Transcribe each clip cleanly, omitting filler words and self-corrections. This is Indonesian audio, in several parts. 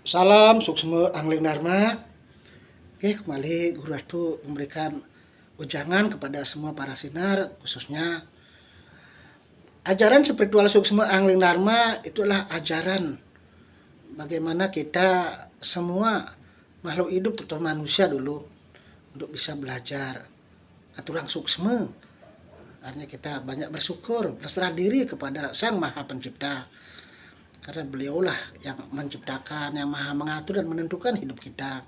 Salam suksma angling dharma. Oke, kembali Guru Ratu memberikan ujangan kepada semua para sinar, khususnya ajaran spiritual suksma angling dharma. Itulah ajaran bagaimana kita semua makhluk hidup, terutama manusia dulu, untuk bisa belajar aturan suksma. Artinya kita banyak bersyukur, berserah diri kepada Sang Maha Pencipta, karena beliaulah yang menciptakan, yang maha mengatur dan menentukan hidup kita.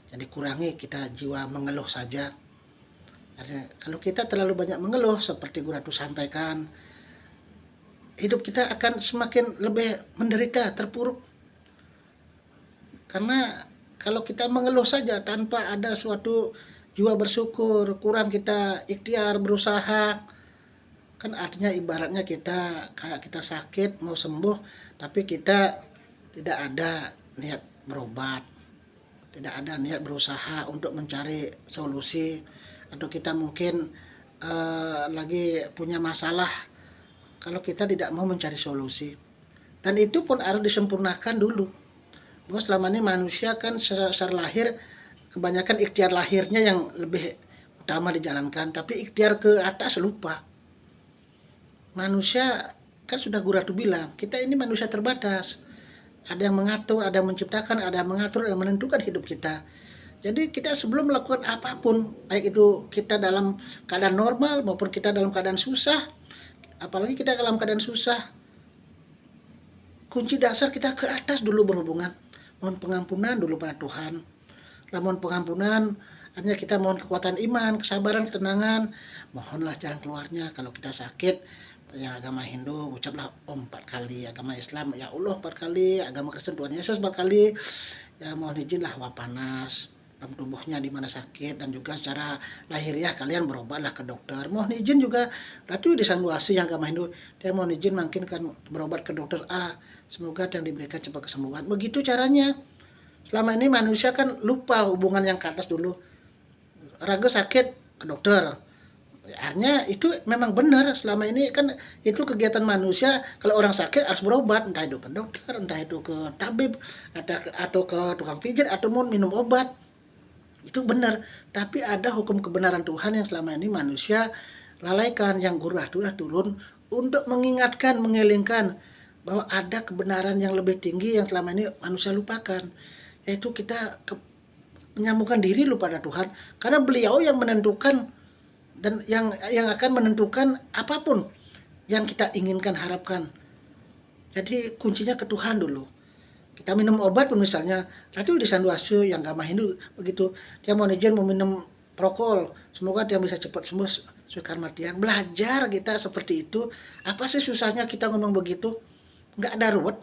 Jadi kurangi kita jiwa mengeluh saja. Artinya, kalau kita terlalu banyak mengeluh, seperti Guru Ratu sampaikan, hidup kita akan semakin lebih menderita, terpuruk. Karena kalau kita mengeluh saja tanpa ada suatu jiwa bersyukur, kurang kita ikhtiar berusaha, kan artinya ibaratnya kita kayak kita sakit mau sembuh, tapi kita tidak ada niat berobat, tidak ada niat berusaha untuk mencari solusi, atau kita mungkin lagi punya masalah, kalau kita tidak mau mencari solusi. Dan itu pun harus disempurnakan dulu. Bahwa selama ini manusia kan secara lahir, kebanyakan ikhtiar lahirnya yang lebih utama dijalankan, tapi ikhtiar ke atas lupa. Manusia kan sudah Guru Ratu bilang, kita ini manusia terbatas. Ada yang mengatur, ada yang menciptakan, ada yang mengatur dan menentukan hidup kita. Jadi kita sebelum melakukan apapun, baik itu kita dalam keadaan normal maupun kita dalam keadaan susah, apalagi kita dalam keadaan susah, kunci dasar kita ke atas dulu berhubungan. Mohon pengampunan dulu pada Tuhan. Mohon pengampunan, artinya kita mohon kekuatan iman, kesabaran, ketenangan. Mohonlah jalan keluarnya. Kalau kita sakit, yang agama Hindu ucaplah Om 4 kali, agama Islam ya Allah 4 kali, agama Kristen Tuhan Yesus 4 kali. Ya mohon izinlah hawa panas dalam tubuhnya di mana sakit, dan juga secara lahiriah kalian berobatlah ke dokter. Mohon izin juga Ratu di Sanduasi yang agama Hindu, dia mohon izin mungkin kan berobat ke dokter A, semoga yang diberikan cepat kesembuhan. Begitu caranya. Selama ini manusia kan lupa hubungan yang ke atas dulu. Raga sakit ke dokter, artinya itu memang benar. Selama ini kan itu kegiatan manusia, kalau orang sakit harus berobat, entah itu ke dokter, entah itu ke tabib, atau ke tukang pijat, atau mau minum obat. Itu benar, tapi ada hukum kebenaran Tuhan yang selama ini manusia lalaikan, yang Guru Ratu turun untuk mengingatkan, mengelingkan bahwa ada kebenaran yang lebih tinggi yang selama ini manusia lupakan, yaitu kita menyambungkan diri lu pada Tuhan, karena beliau yang menentukan dan yang akan menentukan apapun yang kita inginkan, harapkan. Jadi kuncinya ke Tuhan dulu. Kita minum obat pun misalnya, tadi di Sanduase yang agama Hindu begitu, dia mau izin mau minum prokol, semoga dia bisa cepat sembuh sesuai karma dia. Belajar kita seperti itu. Apa sih susahnya kita ngomong begitu? Nggak ada ruwet.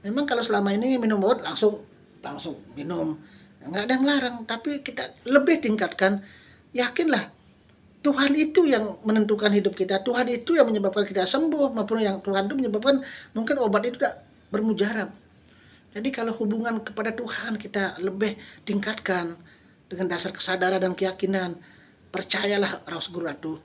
Memang kalau selama ini minum obat langsung minum, nggak ada yang larang, tapi kita lebih tingkatkan, yakinlah Tuhan itu yang menentukan hidup kita, Tuhan itu yang menyebabkan kita sembuh, maupun yang Tuhan itu menyebabkan mungkin obat itu tidak bermujarab. Jadi kalau hubungan kepada Tuhan kita lebih tingkatkan dengan dasar kesadaran dan keyakinan, percayalah Raus Guru Ratu,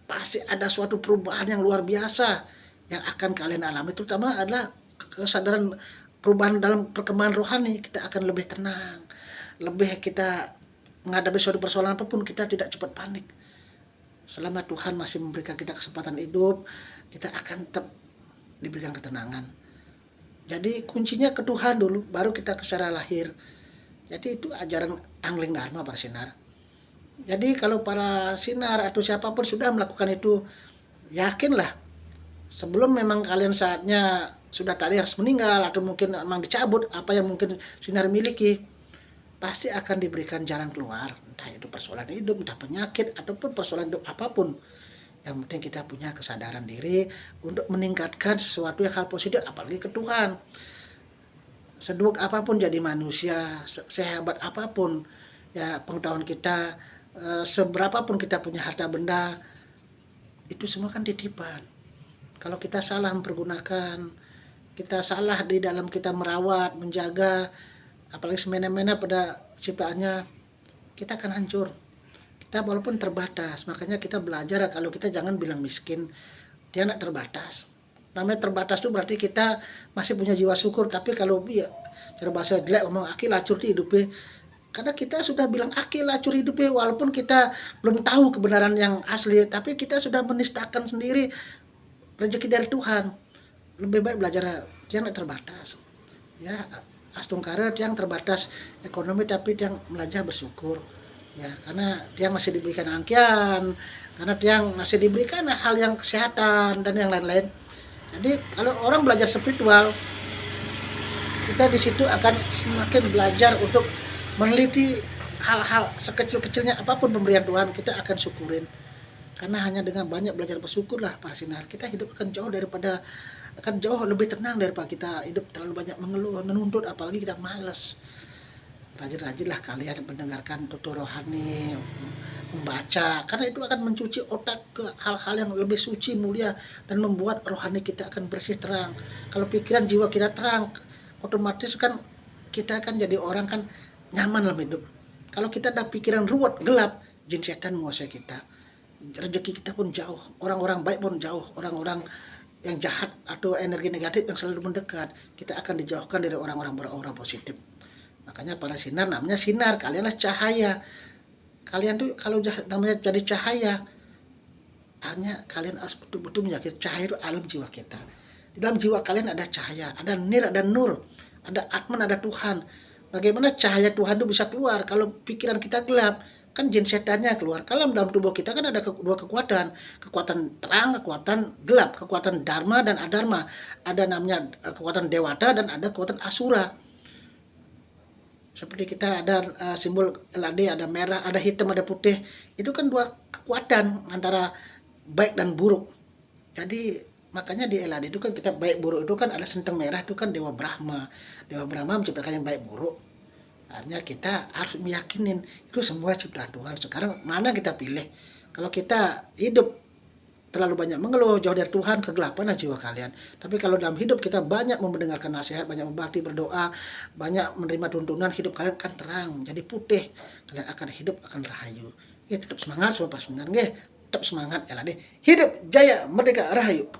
pasti ada suatu perubahan yang luar biasa yang akan kalian alami, terutama adalah kesadaran perubahan dalam perkembangan rohani. Kita akan lebih tenang, lebih kita menghadapi suatu persoalan apapun kita tidak cepat panik. Selama Tuhan masih memberikan kita kesempatan hidup, kita akan tetap diberikan ketenangan. Jadi kuncinya ke Tuhan dulu, baru kita ke secara lahir. Jadi itu ajaran angling dharma para sinar. Jadi kalau para sinar atau siapapun sudah melakukan itu, yakinlah sebelum memang kalian saatnya sudah tadi harus meninggal, atau mungkin memang dicabut apa yang mungkin sinar miliki, pasti akan diberikan jalan keluar. Entah itu persoalan hidup, entah penyakit, ataupun persoalan hidup apapun. Yang penting kita punya kesadaran diri untuk meningkatkan sesuatu yang hal positif, apalagi ke Tuhan. Seduk apapun jadi manusia, sehebat apapun ya pengetahuan kita, seberapapun kita punya harta benda, itu semua kan titipan. Kalau kita salah mempergunakan, kita salah di dalam kita merawat, menjaga, apalagi semena-mena pada ciptaannya, kita akan hancur. Kita walaupun terbatas, makanya kita belajar kalau kita jangan bilang miskin, dia tidak terbatas. Namanya terbatas itu berarti kita masih punya jiwa syukur. Tapi kalau ya, cara bahasa jelek ngomong akil lacur di hidupnya, karena kita sudah bilang akil lacur hidupnya, walaupun kita belum tahu kebenaran yang asli, tapi kita sudah menistakan sendiri rezeki dari Tuhan. Lebih baik belajar yang terbatas. Ya, astung karet yang terbatas ekonomi, tapi yang belajar bersyukur. Ya, karena dia masih diberikan angkian, karena dia masih diberikan hal yang kesehatan dan yang lain-lain. Jadi kalau orang belajar spiritual, kita di situ akan semakin belajar untuk meneliti hal-hal sekecil-kecilnya apapun pemberian Tuhan, kita akan syukurin. Karena hanya dengan banyak belajar bersyukurlah para sinar, kita hidup akan jauh lebih tenang daripada kita hidup terlalu banyak mengeluh, menuntut, apalagi kita malas. Rajin-rajinlah kalian mendengarkan tutur rohani, membaca, karena itu akan mencuci otak ke hal-hal yang lebih suci, mulia, dan membuat rohani kita akan bersih, terang. Kalau pikiran jiwa kita terang, otomatis kan kita akan jadi orang kan nyaman dalam hidup. Kalau kita ada pikiran ruwet, gelap, jin setan menguasai kita. Rezeki kita pun jauh, orang-orang baik pun jauh, orang-orang yang jahat atau energi negatif yang selalu mendekat, kita akan dijauhkan dari orang-orang beraura positif. Makanya para sinar namanya sinar, kalianlah cahaya. Kalian tuh kalau namanya jadi cahaya, artinya kalian harus betul-betul meyakinkan cahaya itu alam jiwa kita. Di dalam jiwa kalian ada cahaya, ada nir, ada nur, ada atman, ada Tuhan. Bagaimana cahaya Tuhan itu bisa keluar kalau pikiran kita gelap? Kan jin setannya keluar. Kalau dalam tubuh kita kan ada dua kekuatan, kekuatan terang, kekuatan gelap, kekuatan dharma dan adharma. Ada namanya kekuatan dewata dan ada kekuatan asura. Seperti kita ada simbol LAD, ada merah, ada hitam, ada putih. Itu kan dua kekuatan antara baik dan buruk. Jadi makanya di LAD itu kan kita baik buruk itu kan ada senteng merah, itu kan Dewa Brahma. Dewa Brahma menciptakan yang baik buruk. Artinya kita harus meyakinin itu semua ciptaan Tuhan. Sekarang mana kita pilih? Kalau kita hidup terlalu banyak mengeluh, jauh dari Tuhan, kegelapan jiwa kalian. Tapi kalau dalam hidup kita banyak mendengarkan nasihat, banyak membakti, berdoa, banyak menerima tuntunan, hidup kalian akan terang, jadi putih. Kalian akan hidup, akan rahayu. Ya, tetap semangat semua pas benar, tetap semangat ya lah deh. Hidup jaya merdeka rahayu.